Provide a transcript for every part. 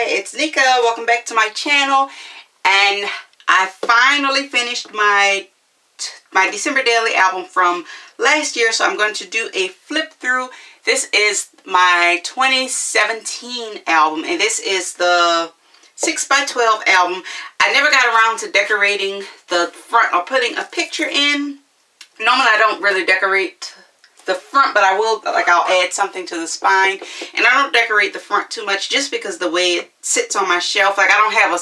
Hi, it's Nika. Welcome back to my channel. And I finally finished my December daily album from last year, so I'm going to do a flip through. This is my 2017 album, and this is the 6x12 album. I never got around to decorating the front or putting a picture in. Normally I don't really decorate the front, but I will, like, I'll add something to the spine. And I don't decorate the front too much just because the way it sits on my shelf, like, I don't have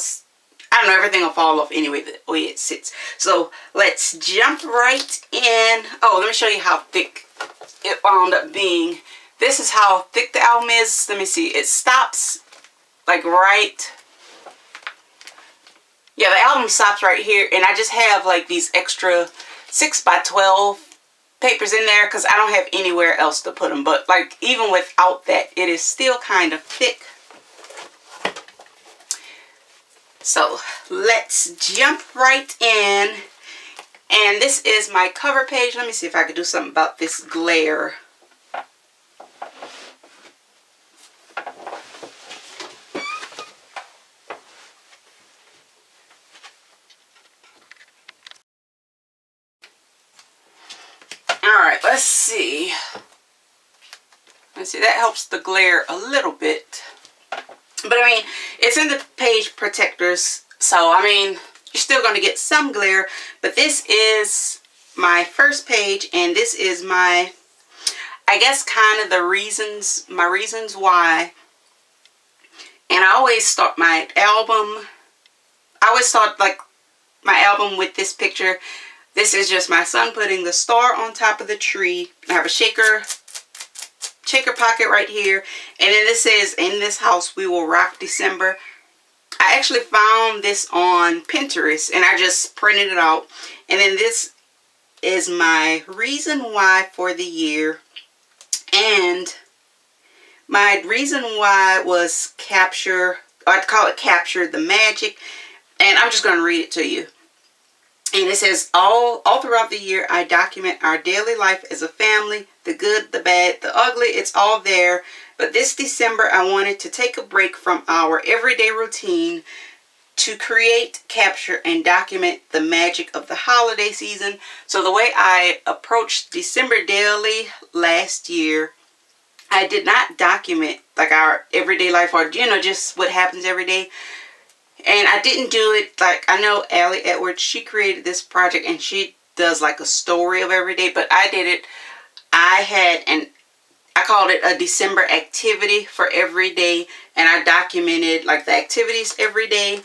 I don't know, everything will fall off anyway the way it sits. So let's jump right in. Oh, let me show you how thick it wound up being. This is how thick the album is. Let me see. It stops like right, yeah, the album stops right here, and I just have like these extra 6x12 papers in there because I don't have anywhere else to put them. But like, even without that, it is still kind of thick. So let's jump right in. And this is my cover page. Let me see if I can do something about this glare. Alright, let's see. Let's see, that helps the glare a little bit. But I mean, it's in the page protectors, so I mean, you're still going to get some glare. But this is my first page, and this is my, I guess, kind of the reasons, my reasons why. And I always start my album, I always start like my album with this picture. This is just my son putting the star on top of the tree. I have a shaker pocket right here. And then this says, "In this house we will rock December." I actually found this on Pinterest and I just printed it out. And then this is my reason why for the year. And my reason why was capture, or I call it capture the magic. And I'm just going to read it to you. And it says, all throughout the year, I document our daily life as a family, the good, the bad, the ugly, it's all there. But this December, I wanted to take a break from our everyday routine to create, capture, and document the magic of the holiday season. So the way I approached December daily last year, I did not document like our everyday life or, you know, just what happens every day. And I didn't do it like, I know Allie Edwards, she created this project and she does like a story of every day, but I did it. I called it a December activity for every day, and I documented like the activities every day.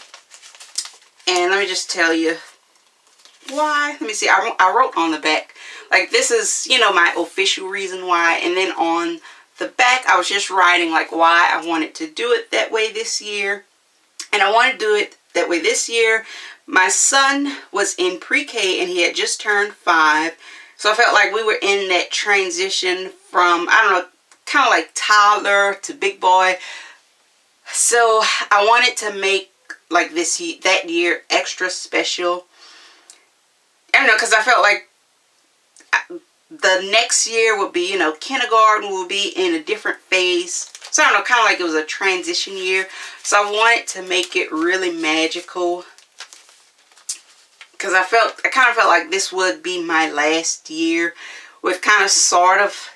And let me just tell you why. Let me see, I wrote on the back, like, this is, you know, my official reason why. And then on the back, I was just writing like why I wanted to do it that way this year. And I want to do it that way this year. My son was in pre-K and he had just turned 5. So I felt like we were in that transition from, I don't know, kind of like toddler to big boy. So I wanted to make like that year extra special. I don't know, because I felt like the next year would be, you know, kindergarten will be in a different phase. So I don't know, kind of like it was a transition year. So I wanted to make it really magical. Because I kind of felt like this would be my last year with kind of sort of,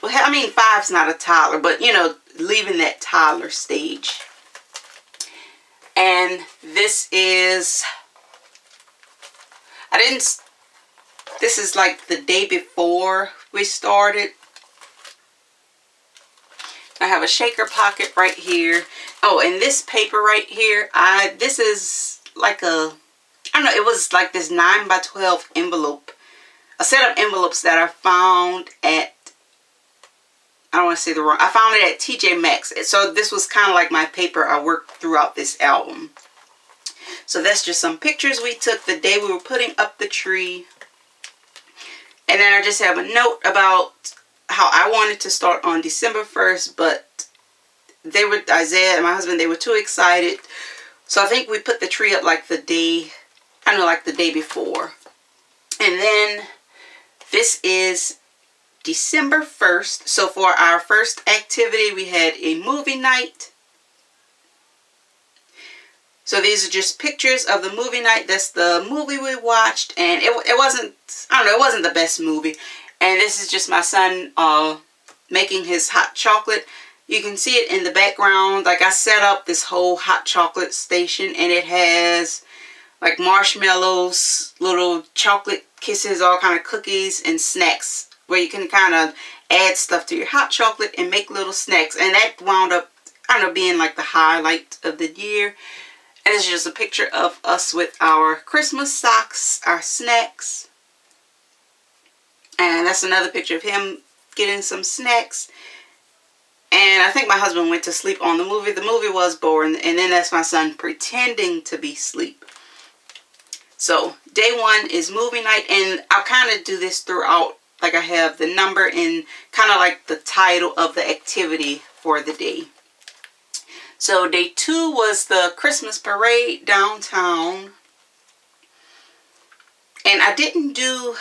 well, I mean, 5's not a toddler, but, you know, leaving that toddler stage. And this is, this is like the day before we started. I have a shaker pocket right here. Oh, and this paper right here, this is like a, I don't know, it was like this 9x12 envelope. A set of envelopes that I found at, I don't want to say the wrong, I found it at TJ Maxx. So this was kind of like my paper I worked throughout this album. So that's just some pictures we took the day we were putting up the tree. And then I just have a note about how I wanted to start on December 1st, but they were, Isaiah and my husband, they were too excited. So I think we put the tree up like the day, I don't know, like the day before. And then this is December 1st. So for our first activity, we had a movie night. So these are just pictures of the movie night. That's the movie we watched, and it wasn't, I don't know, it wasn't the best movie. And this is just my son making his hot chocolate. You can see it in the background. Like, I set up this whole hot chocolate station, and it has like marshmallows, little chocolate kisses, all kind of cookies and snacks, where you can kind of add stuff to your hot chocolate and make little snacks. And that wound up kind of being like the highlight of the year. And it's just a picture of us with our Christmas socks, our snacks. And that's another picture of him getting some snacks. And I think my husband went to sleep on the movie. The movie was boring. And then that's my son pretending to be asleep. So day 1 is movie night. And I'll kind of do this throughout. Like, I have the number and kind of like the title of the activity for the day. So day 2 was the Christmas parade downtown. And I didn't do,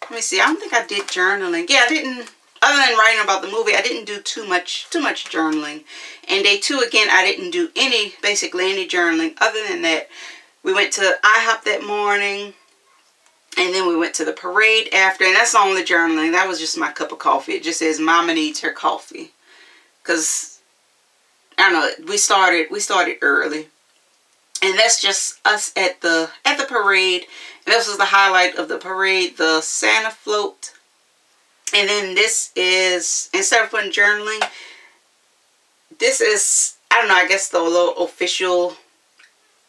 let me see, I don't think I did journaling. Yeah, I didn't, other than writing about the movie, I didn't do too much journaling. And day 2, again, I didn't do basically any journaling. Other than that, we went to IHOP that morning. And then we went to the parade after. And that's the only journaling. That was just my cup of coffee. It just says, Mama needs her coffee. Because, I don't know, we started early. And that's just us at the parade. And this was the highlight of the parade, the Santa float. And then this is, instead of putting journaling, this is, I don't know, I guess the little official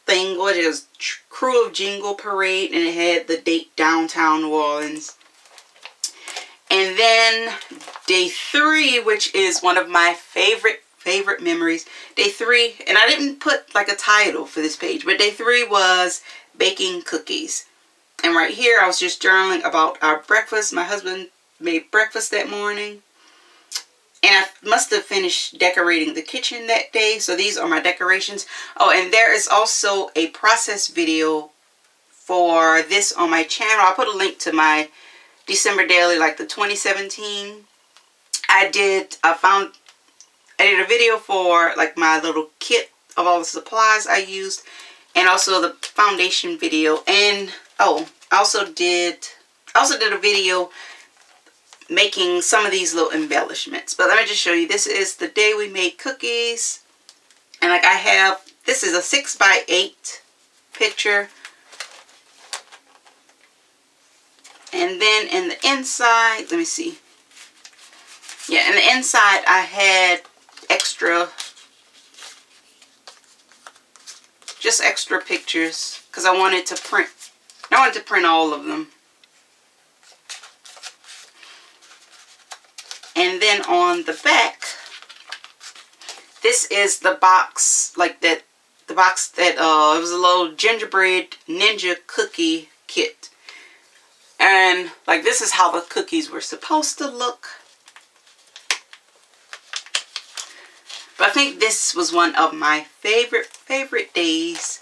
thing. What is Crew of Jingle Parade. And it had the date downtown New Orleans. And then day 3, which is one of my favorite memories. Day 3, and I didn't put like a title for this page, but day 3 was baking cookies. And right here I was just journaling about our breakfast. My husband made breakfast that morning. And I must have finished decorating the kitchen that day. So these are my decorations. Oh, and there is also a process video for this on my channel. I'll put a link to my December daily, like the 2017. I did a video for like my little kit of all the supplies I used, and also the foundation video. And oh, I also did a video making some of these little embellishments. But let me just show you. This is the day we made cookies. And like I have, this is a 6x8 picture. And then in the inside, let me see. Yeah, in the inside I had just extra pictures because I wanted to print all of them. And then on the back, this is the box, like that, the box that, it was a little gingerbread ninja cookie kit. And like, this is how the cookies were supposed to look. But I think this was one of my favorite days.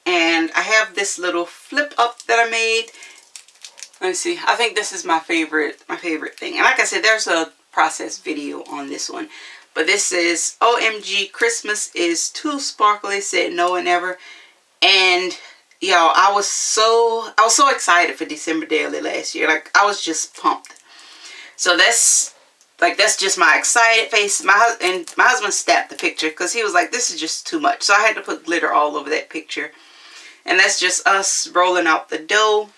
And I have this little flip up that I made. Let me see. I think this is my favorite thing. And like I said, there's a process video on this one. But this is OMG, Christmas is too sparkly, said no one ever. And y'all, I was so excited for December Daily last year. Like, I was just pumped. So that's just my excited face. My husband snapped the picture because he was like, this is just too much. So I had to put glitter all over that picture. And that's just us rolling out the dough.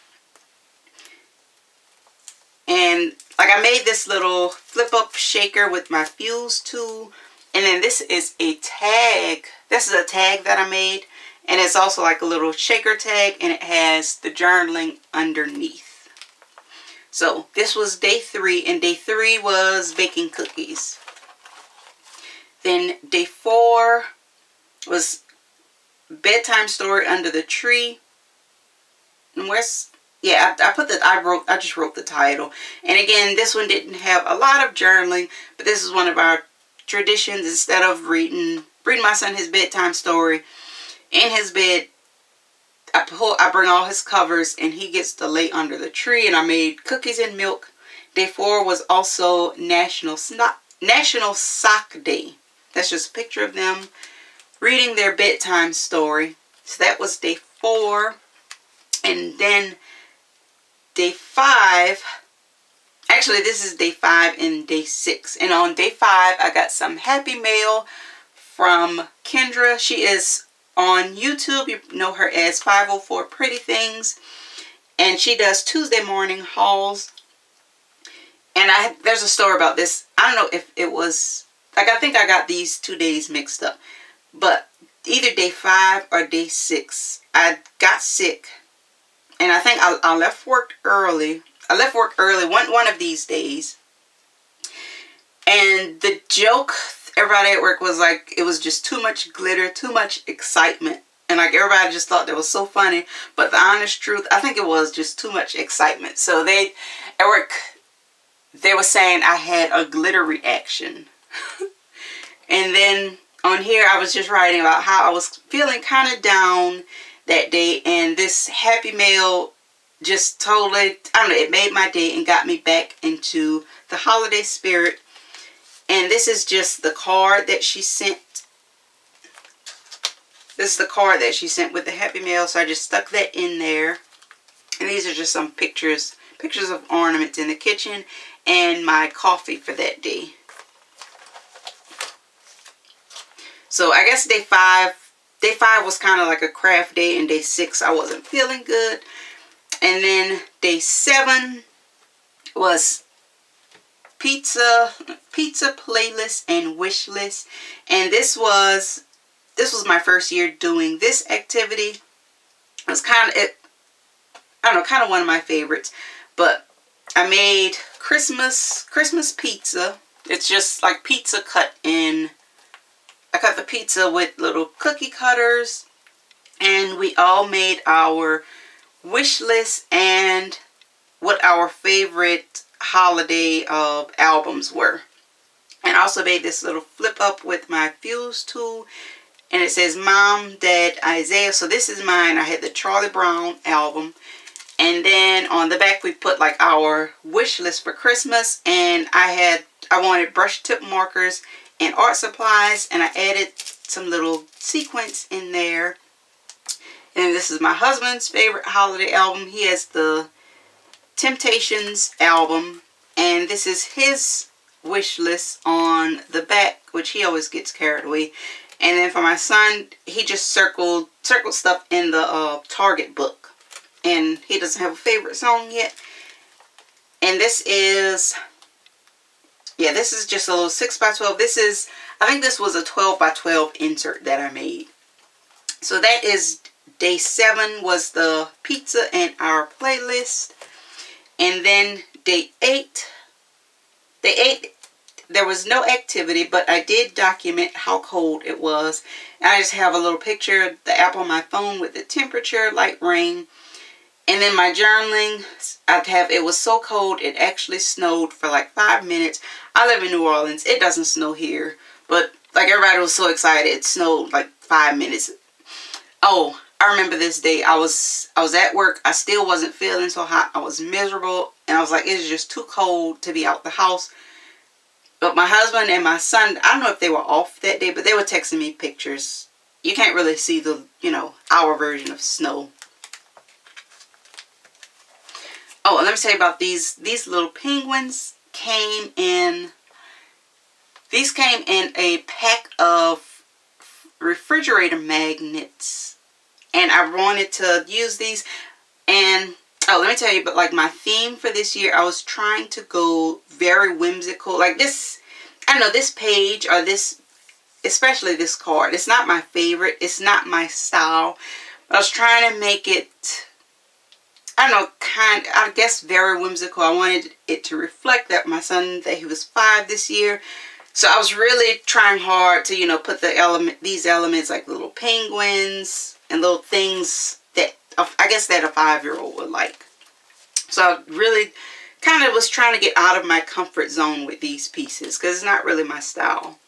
And like, I made this little flip up shaker with my fuse tool. And then this is a tag. This is a tag that I made. And it's also like a little shaker tag. And it has the journaling underneath. So this was day 3. And day 3 was baking cookies. Then day 4 was bedtime story under the tree. And where's... Yeah, I just wrote the title. And again, this one didn't have a lot of journaling, but this is one of our traditions. Instead of reading my son his bedtime story in his bed, I bring all his covers and he gets to lay under the tree. And I made cookies and milk. Day 4 was also National Sock Day. That's just a picture of them. reading their bedtime story. So that was day 4. And then day 5, actually this is day 5 and day 6. And on day 5, I got some happy mail from Kendra. She is on YouTube. You know her as 504 Pretty Things. And she does Tuesday morning hauls. And there's a story about this. I don't know if it was, like, I think I got these 2 days mixed up. But either day 5 or day 6, I got sick. And I think I left work early. I left work early one of these days. And the joke, everybody at work was like, it was just too much glitter, too much excitement. And like everybody just thought that was so funny. But the honest truth, I think it was just too much excitement. So at work, they were saying I had a glitter reaction. And then on here, I was just writing about how I was feeling kind of down that day. And this happy mail just totally, I don't know, it made my day and got me back into the holiday spirit. And this is just the card that she sent. This is the card that she sent with the happy mail. So I just stuck that in there. And these are just some pictures of ornaments in the kitchen and my coffee for that day. So I guess day 5 was kind of like a craft day, and day 6 I wasn't feeling good. And then day 7 was pizza playlist and wish list. And this was my first year doing this activity. It was kind of one of my favorites. But I made Christmas pizza. It's just like pizza cut in. I cut the pizza with little cookie cutters. And we all made our wish list and what our favorite holiday albums were. And I also made this little flip up with my fuse tool. And it says Mom, Dad, Isaiah. So this is mine. I had the Charlie Brown album. And then on the back we put like our wish list for Christmas. And I wanted brush tip markers and art supplies. And I added some little sequins in there. And this is my husband's favorite holiday album. He has the Temptations album. And this is his wish list on the back, which he always gets carried away. And then for my son, he just circled stuff in the Target book. And he doesn't have a favorite song yet. And this is, yeah, this is just a little 6x12. I think this was a 12x12 insert that I made. So that is day 7 was the pizza and our playlist. And then day 8, there was no activity, but I did document how cold it was. And I just have a little picture of the app on my phone with the temperature, light rain. And then my journaling, it was so cold, it actually snowed for like 5 minutes. I live in New Orleans. It doesn't snow here. But like everybody was so excited, it snowed like 5 minutes. Oh, I remember this day. I was at work. I still wasn't feeling so hot. I was miserable. And I was like, it's just too cold to be out the house. But my husband and my son, I don't know if they were off that day, but they were texting me pictures. You can't really see the, our version of snow. Oh, and let me tell you about these little penguins came in a pack of refrigerator magnets. And I wanted to use these. And, oh, let me tell you, but like my theme for this year, I was trying to go very whimsical. Like this, I don't know, this page or this, especially this card, it's not my favorite. It's not my style. But I was trying to make it, I don't know, I guess very whimsical. I wanted it to reflect that my son, that he was 5 this year. So I was really trying hard to, put these elements like little penguins and little things that I guess that a 5-year-old would like. So I really kind of was trying to get out of my comfort zone with these pieces because it's not really my style.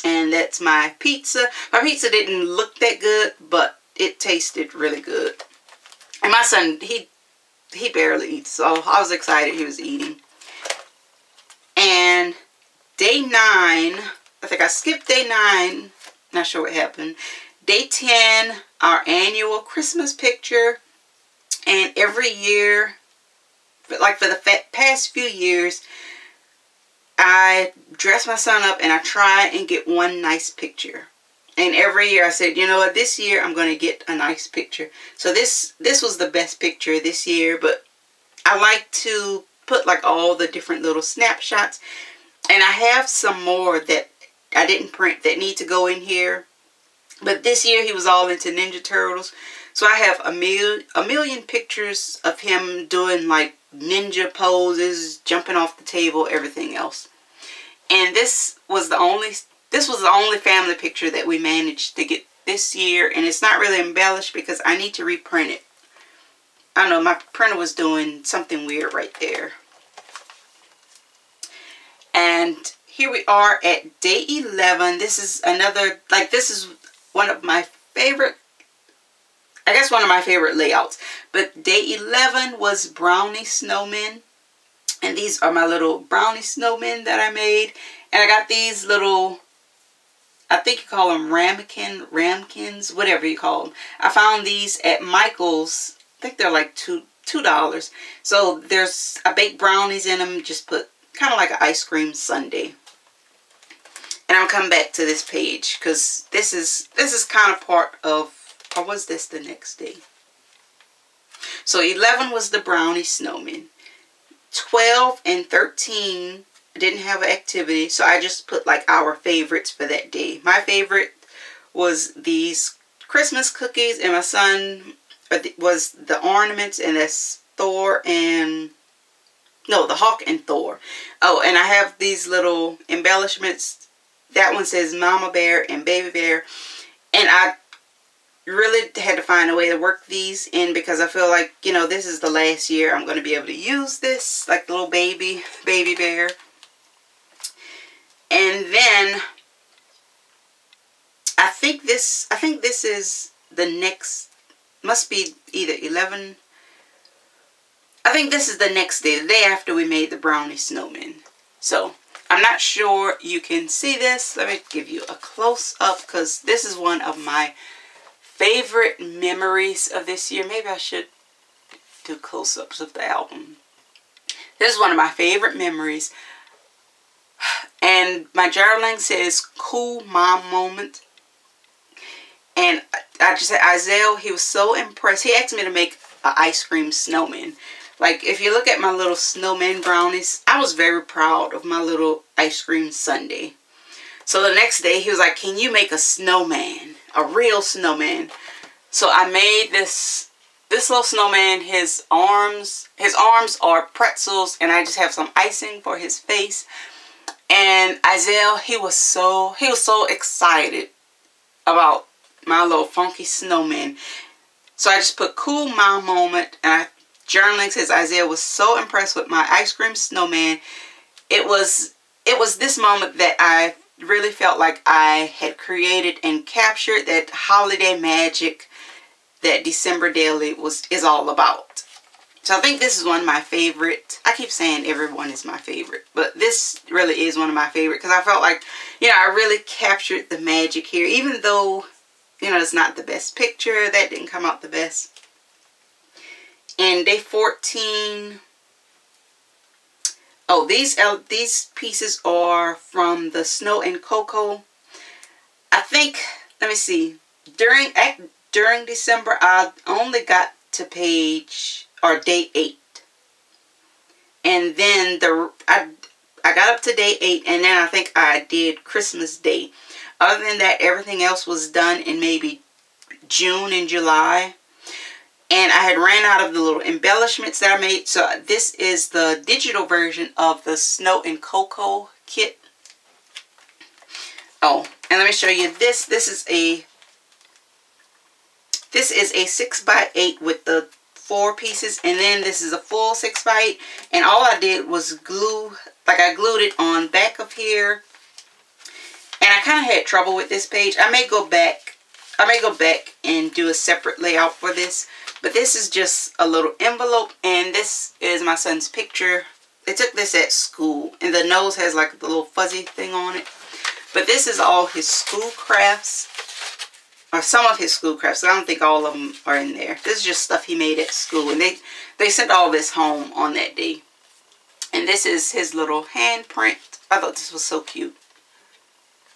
And that's my pizza. My pizza didn't look that good, but it tasted really good. And my son, he barely eats, so I was excited he was eating. And day 9, I think I skipped day 9 Not sure what happened. Day 10, our annual Christmas picture. And every year, like for the past few years, I dress my son up and I try and get one nice picture. And every year I said, you know what, this year I'm going to get a nice picture. So this was the best picture this year. But I like to put like all the different little snapshots. And I have some more that I didn't print that need to go in here. But this year he was all into Ninja Turtles. So I have a million pictures of him doing like ninja poses, jumping off the table, everything else. And this was the only family picture that we managed to get this year. And it's not really embellished because I need to reprint it. I don't know, my printer was doing something weird right there. And here we are at day 11. This is another, like, this is one of my favorite, I guess one of my favorite layouts. But day 11 was brownie snowmen. And these are my little brownie snowmen that I made. And I got these little, I think you call them ramekins, whatever you call them. I found these at Michael's. I think they're like $2. So there's, I baked brownies in them. Just put kind of like an ice cream sundae. And I'll come back to this page because this is kind of part of, or was this the next day? So 11 was the brownie snowman. 12 and 13 didn't have an activity, so I just put like our favorites for that day. My favorite was these Christmas cookies, and my son was the ornaments, and that's Thor and, no, the Hawk and Thor. Oh, and I have these little embellishments. That one says Mama Bear and Baby Bear. And I really had to find a way to work these in because I feel like, you know, this is the last year I'm going to be able to use this, like the little baby bear. And then I think this is the next, must be either 11. I think this is the next day, the day after we made the brownie snowman. So I'm not sure you can see this. Let me give you a close up because this is one of my favorite memories of this year. Maybe I should do close-ups of the album. This is one of my favorite memories. And my journaling says cool mom moment. And I just said, Isaiah, he was so impressed. He asked me to make an ice cream snowman. Like, if you look at my little snowman brownies, I was very proud of my little ice cream sundae. So the next day, he was like, can you make a snowman? A real snowman. So I made this little snowman. His arms are pretzels, and I just have some icing for his face. And Isaiah, he was so excited about my little funky snowman. So I just put cool mom moment, and journaling says Isaiah was so impressed with my ice cream snowman. It was this moment that I really felt like I had created and captured that holiday magic that December Daily is all about. So I think this is one of my favorite. I keep saying everyone is my favorite, but this really is one of my favorite because I felt like, you know, I really captured the magic here, even though, you know, it's not the best picture. That didn't come out the best. And day 14. Oh, these pieces are from the Snow and Cocoa. I think, let me see. During December, I only got to page, or day 8. And then I got up to day 8, and then I think I did Christmas Day. Other than that, everything else was done in maybe June and July. And I had ran out of the little embellishments that I made. So this is the digital version of the Snow and Cocoa kit. Oh, and let me show you this. This is a 6x8 with the 4 pieces. And then this is a full 6x8. And all I did was glue, like I glued it on back of here. And I kind of had trouble with this page. I may go back and do a separate layout for this. But this is just a little envelope, and this is my son's picture. They took this at school, and the nose has like the little fuzzy thing on it. But this is all his school crafts. Or some of his school crafts. I don't think all of them are in there. This is just stuff he made at school. And they sent all this home on that day. And this is his little handprint. I thought this was so cute.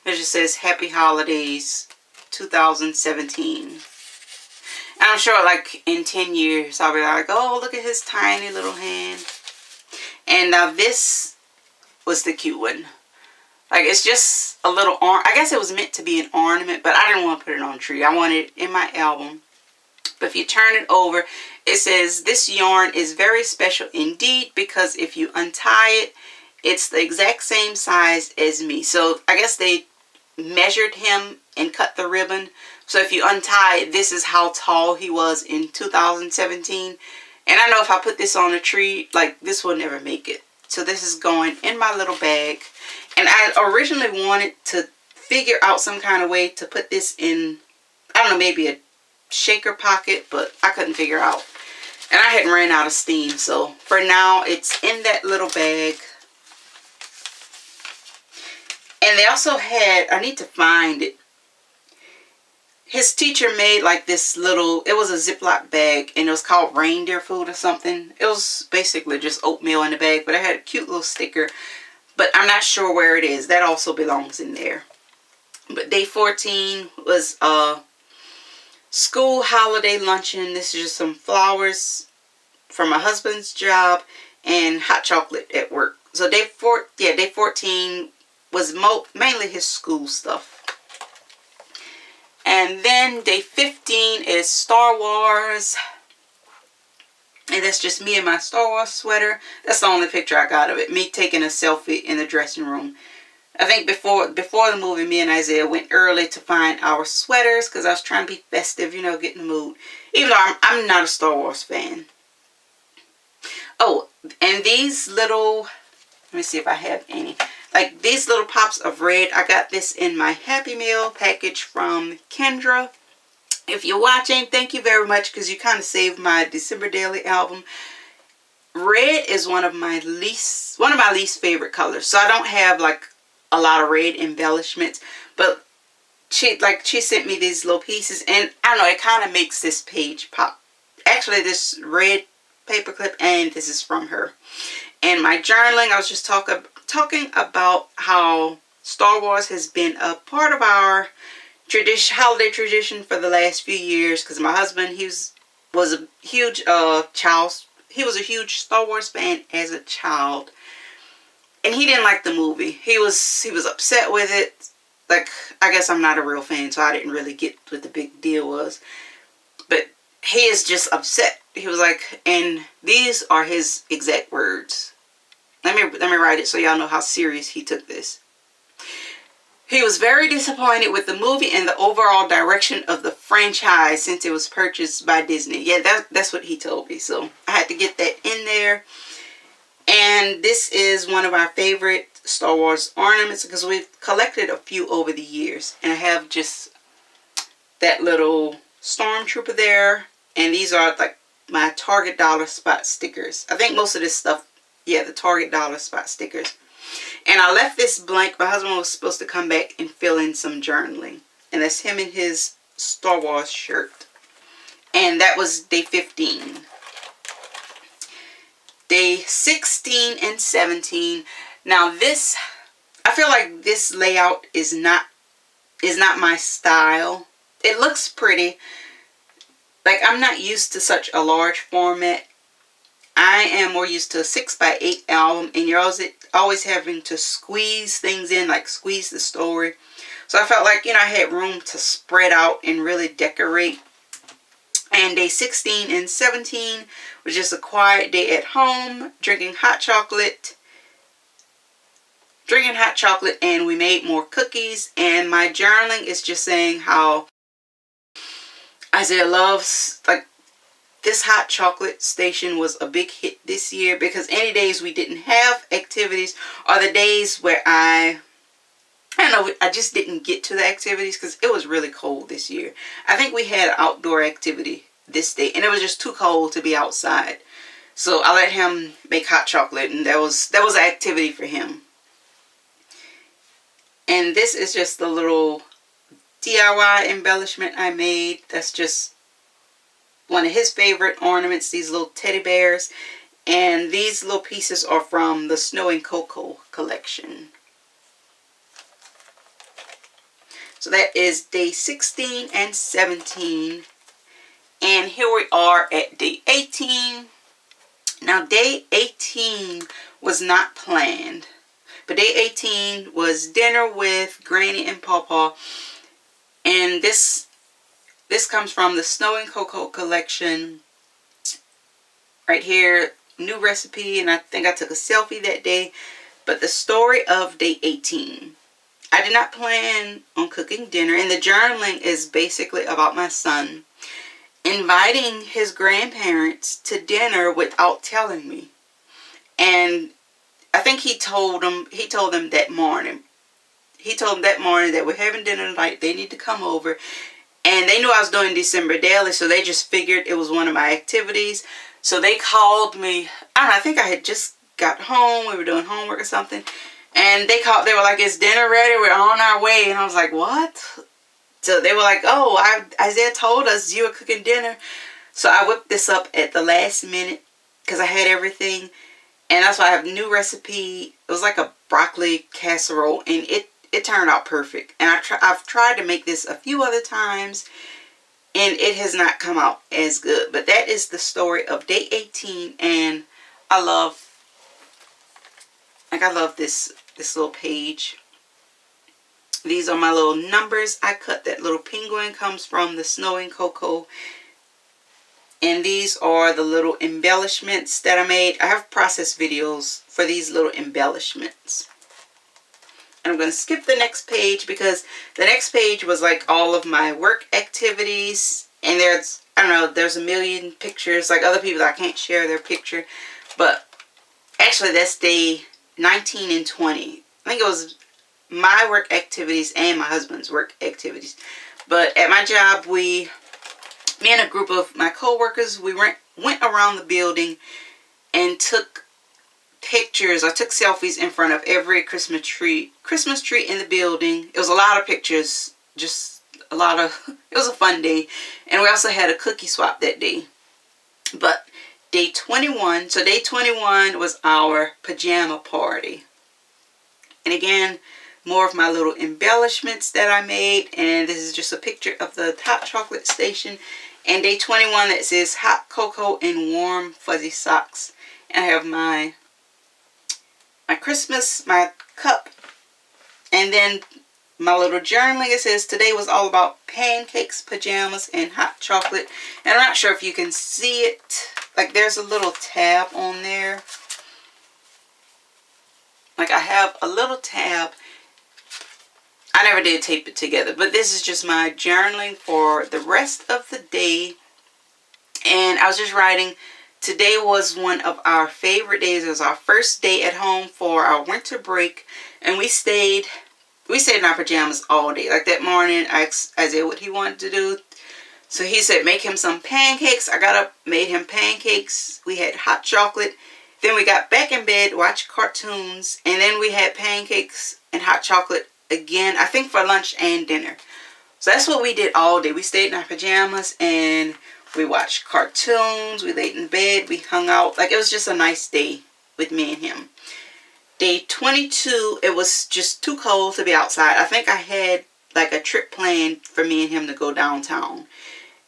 It just says, Happy Holidays 2017. And I'm sure like in 10 years, I'll be like, oh, look at his tiny little hand. And now this was the cute one. Like, it's just a little, I guess it was meant to be an ornament, but I didn't want to put it on a tree. I wanted it in my album. But if you turn it over, it says, this yarn is very special indeed because if you untie it, it's the exact same size as me. So I guess they measured him and cut the ribbon. So if you untie it, this is how tall he was in 2017. And I know if I put this on a tree, like, this will never make it. So this is going in my little bag. And I originally wanted to figure out some kind of way to put this in, I don't know, maybe a shaker pocket, but I couldn't figure out. And I hadn't ran out of steam. So for now, it's in that little bag. And they also had, I need to find it. His teacher made like this little, it was a Ziploc bag, and it was called reindeer food or something. It was basically just oatmeal in the bag, but it had a cute little sticker. But I'm not sure where it is. That also belongs in there. But day 14 was a school holiday luncheon. This is just some flowers from my husband's job and hot chocolate at work. So day 14 was mainly his school stuff. And then day 15 is Star Wars. And that's just me in my Star Wars sweater. That's the only picture I got of it. Me taking a selfie in the dressing room. I think before the movie, me and Isaiah went early to find our sweaters. Because I was trying to be festive, you know, get in the mood. Even though I'm not a Star Wars fan. Oh, and these little, let me see if I have any. Like these little pops of red. I got this in my Happy Meal package from Kendra. If you're watching, thank you very much because you kind of saved my December Daily album. Red is one of my least favorite colors. So I don't have like a lot of red embellishments, but she sent me these little pieces, and I don't know, it kind of makes this page pop. Actually, this red paperclip, and this is from her. And my journaling, I was just talking about how Star Wars has been a part of our holiday tradition for the last few years, because my husband, he was a huge Star Wars fan as a child, and he didn't like the movie. He was upset with it. Like, I guess I'm not a real fan, so I didn't really get what the big deal was, but he is just upset. He was like, and these are his exact words. Let me write it so y'all know how serious he took this. He was very disappointed with the movie and the overall direction of the franchise since it was purchased by Disney. Yeah, that's what he told me. So I had to get that in there. And this is one of our favorite Star Wars ornaments because we've collected a few over the years. And I have just that little stormtrooper there. And these are like my Target dollar spot stickers. I think most of this stuff, yeah, the Target dollar spot stickers. And I left this blank. My husband was supposed to come back and fill in some journaling. And that's him in his Star Wars shirt. And that was day 15. Day 16 and 17. Now this, I feel like this layout is not my style. It looks pretty. Like, I'm not used to such a large format. I am more used to a 6x8 album, and you're always having to squeeze things in, like squeeze the story. So I felt like, you know, I had room to spread out and really decorate. And day 16 and 17 was just a quiet day at home, drinking hot chocolate, and we made more cookies. And my journaling is just saying how Isaiah loves, like, this hot chocolate station was a big hit this year because any days we didn't have activities are the days where I don't know, I just didn't get to the activities because it was really cold this year. I think we had an outdoor activity this day and it was just too cold to be outside. So I let him make hot chocolate, and that was an activity for him. And this is just the little DIY embellishment I made. That's just one of his favorite ornaments, these little teddy bears. And these little pieces are from the Snow and Cocoa collection. So that is day 16 and 17. And here we are at day 18. Now day 18 was not planned. But day 18 was dinner with Granny and Pawpaw. And this comes from the Snow and Cocoa collection. Right here, new recipe, and I think I took a selfie that day. But the story of day 18. I did not plan on cooking dinner, and the journaling is basically about my son inviting his grandparents to dinner without telling me. And I think he told them that morning. He told them that morning that we're having dinner tonight. They need to come over. And they knew I was doing December Daily, so they just figured it was one of my activities. So they called me. I don't know, I think I had just got home. We were doing homework or something. And they called. They were like, "Is dinner ready? We're on our way." And I was like, "What?" So they were like, "Oh, Isaiah told us you were cooking dinner." So I whipped this up at the last minute because I had everything. And that's why I have a new recipe. It was like a broccoli casserole, and it turned out perfect. And I've tried to make this a few other times, and it has not come out as good. But that is the story of day 18, and I love this little page. These are my little numbers. I cut that little penguin, comes from the Snow and Cocoa. And these are the little embellishments that I made. I have process videos for these little embellishments. And I'm going to skip the next page because the next page was like all of my work activities. And there's, I don't know, there's a million pictures. Like other people, I can't share their picture. But actually that's day 19 and 20. I think it was my work activities and my husband's work activities. But at my job, me and a group of my co-workers, we went around the building and took pictures. I took selfies in front of every Christmas tree in the building. It was a lot of pictures, just a lot of, it was a fun day. And we also had a cookie swap that day. But day 21, so day 21 was our pajama party. And again, more of my little embellishments that I made. And this is just a picture of the hot chocolate station. And day 21 that says hot cocoa and warm fuzzy socks. And I have my Christmas, my cup. And then my little journaling, it says today was all about pancakes, pajamas, and hot chocolate. And I'm not sure if you can see it. Like there's a little tab on there. Like I have a little tab. I never did tape it together, but this is just my journaling for the rest of the day. And I was just writing, today was one of our favorite days. It was our first day at home for our winter break, and we stayed in our pajamas all day. Like that morning, I asked Isaiah what he wanted to do. So he said, make him some pancakes. I got up, made him pancakes. We had hot chocolate. Then we got back in bed, watched cartoons, and then we had pancakes and hot chocolate again, I think for lunch and dinner. So that's what we did all day. We stayed in our pajamas and we watched cartoons. We laid in bed. We hung out. Like it was just a nice day with me and him. Day 22, it was just too cold to be outside. I think I had like a trip planned for me and him to go downtown.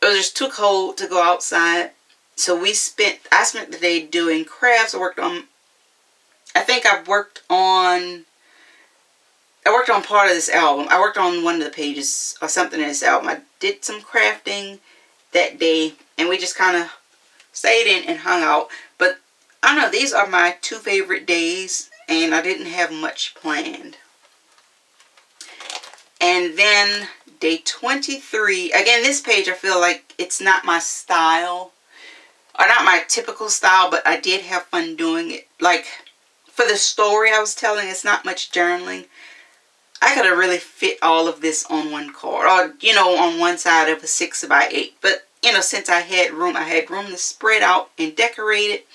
It was just too cold to go outside. So I spent the day doing crafts. I worked on part of this album. I worked on one of the pages or something in this album. I did some crafting that day, and we just kind of stayed in and hung out. But I don't know, these are my two favorite days, and I didn't have much planned. And then day 23, again, this page I feel like it's not my style, or not my typical style, but I did have fun doing it. Like for the story I was telling, it's not much journaling. I could have really fit all of this on one card, or you know, on one side of a 6x8. But you know, since I had room to spread out and decorate it.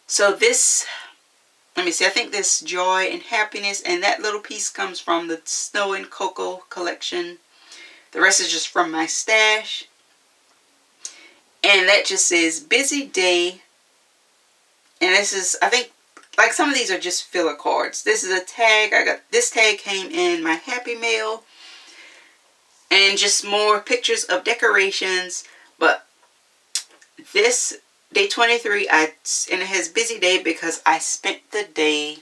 So this, let me see, I think this Joy and Happiness, and that little piece comes from the Snow and Cocoa collection. The rest is just from my stash. And that just says busy day. And this is, I think, like some of these are just filler cards. This is a tag. I got this tag came in my Happy Mail. And just more pictures of decorations. But this day 23, and it has busy day because I spent the day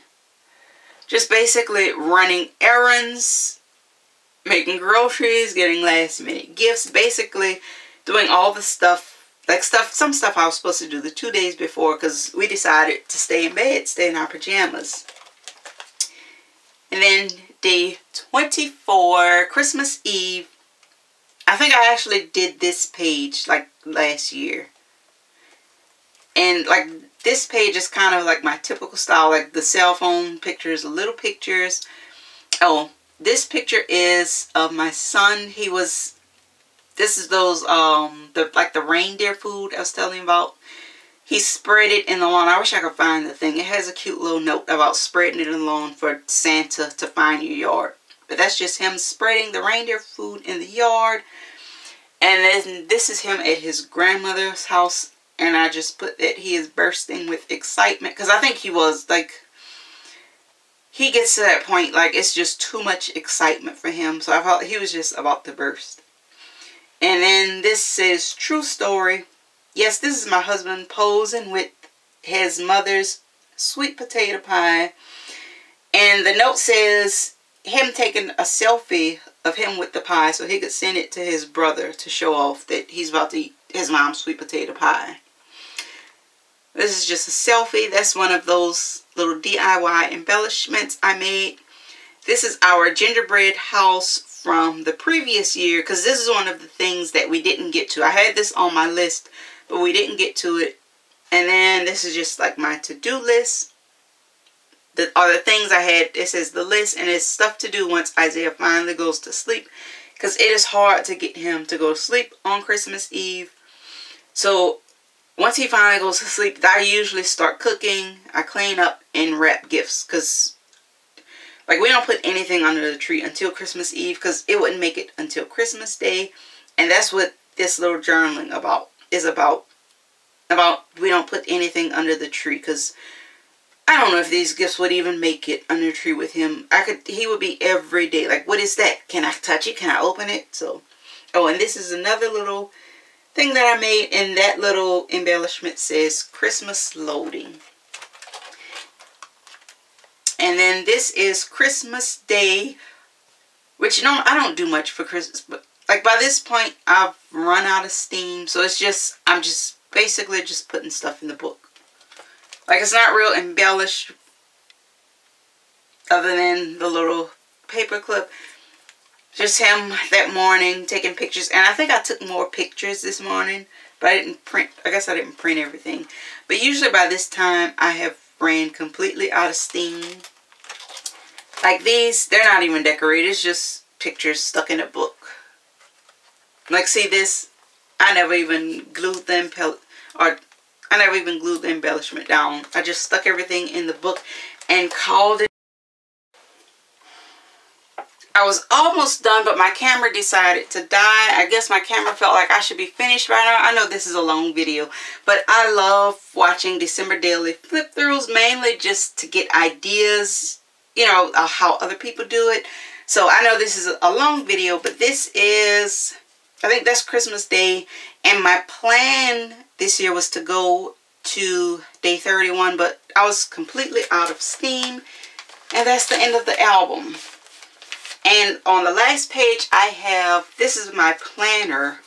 just basically running errands, making groceries, getting last minute gifts, basically doing all the stuff, like some stuff I was supposed to do the 2 days before because we decided to stay in bed, stay in our pajamas. And then day 24, Christmas Eve, I think I actually did this page like last year. And like this page is kind of like my typical style, like the cell phone pictures, little pictures. Oh, this picture is of my son. This is those, like the reindeer food I was telling you about. He spread it in the lawn. I wish I could find the thing. It has a cute little note about spreading it in the lawn for Santa to find your yard. But that's just him spreading the reindeer food in the yard. And then this is him at his grandmother's house. And I just put that he is bursting with excitement. Because I think he was, like, he gets to that point, like, it's just too much excitement for him. So I thought he was just about to burst. And then this says, true story. Yes, this is my husband posing with his mother's sweet potato pie. And the note says him taking a selfie of him with the pie so he could send it to his brother to show off that he's about to eat his mom's sweet potato pie. This is just a selfie. That's one of those little DIY embellishments I made. This is our gingerbread house from the previous year, because this is one of the things that we didn't get to. I had this on my list, but we didn't get to it. And then this is just like my to-do list. Are the things I had. It says the list, and it's stuff to do once Isaiah finally goes to sleep, because it is hard to get him to go to sleep on Christmas Eve. So once he finally goes to sleep, I usually start cooking. I clean up and wrap gifts, because like we don't put anything under the tree until Christmas Eve, because it wouldn't make it until Christmas Day. And that's what this little journaling is about we don't put anything under the tree, because I don't know if these gifts would even make it under the tree with him. He would be every day like, what is that? Can I touch it? Can I open it? So, oh, and this is another little thing that I made, and that little embellishment says Christmas loading. And then this is Christmas Day, which, you know, I don't do much for Christmas, but like by this point I've run out of steam, so it's just, I'm just basically just putting stuff in the book. Like, it's not real embellished other than the little paper clip. Just him that morning taking pictures. And I think I took more pictures this morning, but I didn't print. I guess I didn't print everything. But usually by this time I have ran completely out of steam. Like these, they're not even decorated. It's just pictures stuck in a book. Like, see this? I never even glued them, I never even glued the embellishment down. I just stuck everything in the book and called it. I was almost done, but my camera decided to die. I guess my camera felt like I should be finished by now. I know this is a long video, but I love watching December daily flip-throughs, mainly just to get ideas, you know, how other people do it. So I know this is a long video, but this is, I think that's Christmas Day. And my plan this year was to go to day 31, but I was completely out of steam. And that's the end of the album. And on the last page I have, this is my planner.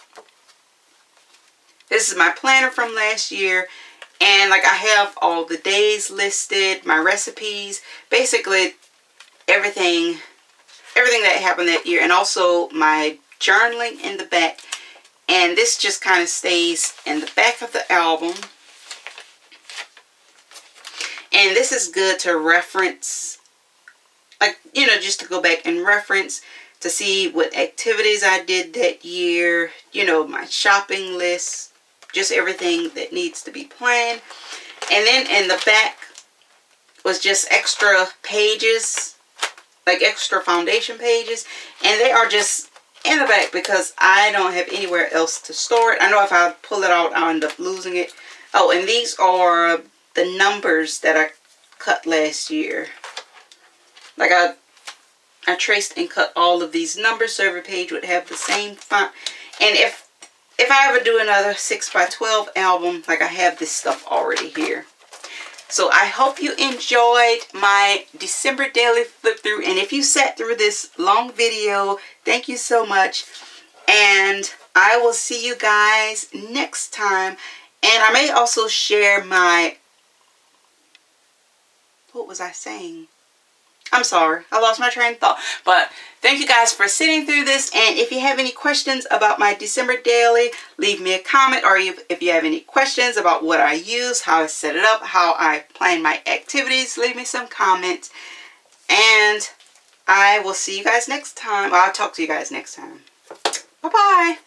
This is my planner from last year. And like I have all the days listed, my recipes, basically everything that happened that year. And also my journaling in the back. And this just kind of stays in the back of the album. And this is good to reference, like, you know, just to go back and reference to see what activities I did that year, you know, my shopping list, just everything that needs to be planned. And then in the back was just extra pages, like extra foundation pages, and they are just in the back because I don't have anywhere else to store it. I know if I pull it out, I'll end up losing it. Oh, and these are the numbers that I cut last year. Like I traced and cut all of these numbers so every page would have the same font. And if I ever do another 6x12 album, like I have this stuff already here. So I hope you enjoyed my December daily flip through. And if you sat through this long video, thank you so much. And I will see you guys next time. And I may also share my... What was I saying? I'm sorry, I lost my train of thought. But thank you guys for sitting through this. And if you have any questions about my December daily, leave me a comment. Or if you have any questions about what I use, how I set it up, how I plan my activities, leave me some comments. And I will see you guys next time. Well, I'll talk to you guys next time. Bye-bye.